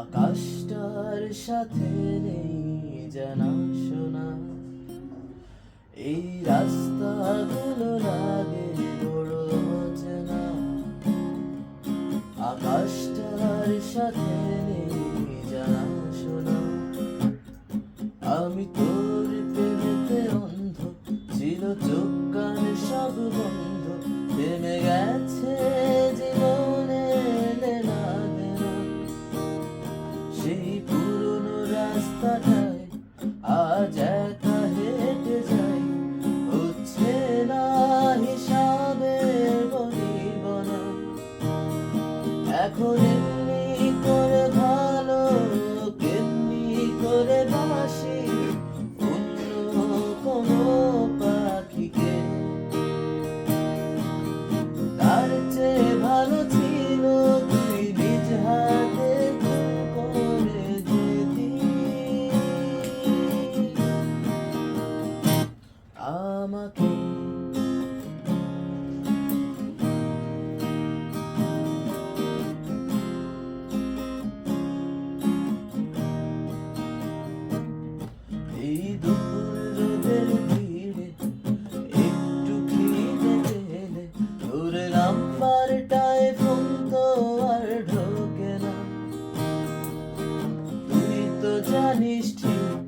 আকাশটার সাথে নেই জানাশোনা, এই রাস্তাগুলো লাগে বড় অচেনা। আকাশটার সাথে নেই জানাশোনা, আমি তোর প্রেমেতে অন্ধ, ছিল চোখ কান সব বন্ধ, থেমে গেছে জীবনে না দেনা। সেই পুরনো রাস্তাটায় আজ একা হেঁটে যাই, হচ্ছে না হিসাবের বনিবনা। এখন এমনি করে ভালো, কেমনি করে বাসি অন্য কোনো পাখিকে। তার চেয়ে ভালো ছিল তুই নিজ হাতে করে যেতি আমাকে। এই দুপুর রোদের ভিড়ে একটু খিদে পেলে তোর নাম্বারটায় ফোন তো আর ঢোকে না। তুই তো জানিস ঠিক,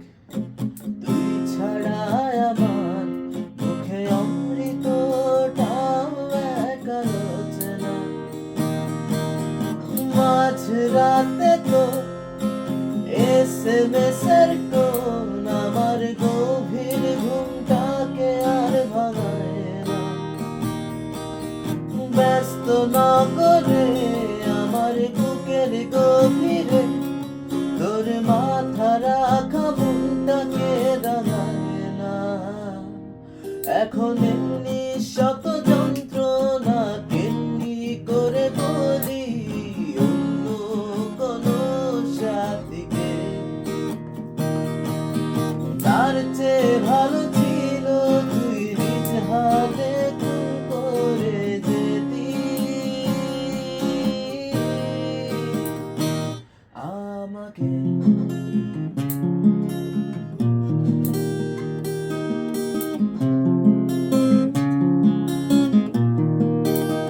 তুই ছাড়া আমার মুখে অমৃতটাও একা রোচে না। মাঝ রাতে তো SMS এর টোন আমার গভীর ঘুমটাকে আর ভাঙায় না। ব্যস্ত নগরে আমার বুকের গভীরে তোর মাথা রাখা মনটাকে রাঙায় না। এখন এমনি শত যন্ত্রণা কেমনি করে বলি অন্য কোনো সাথীকে। তার চেয়ে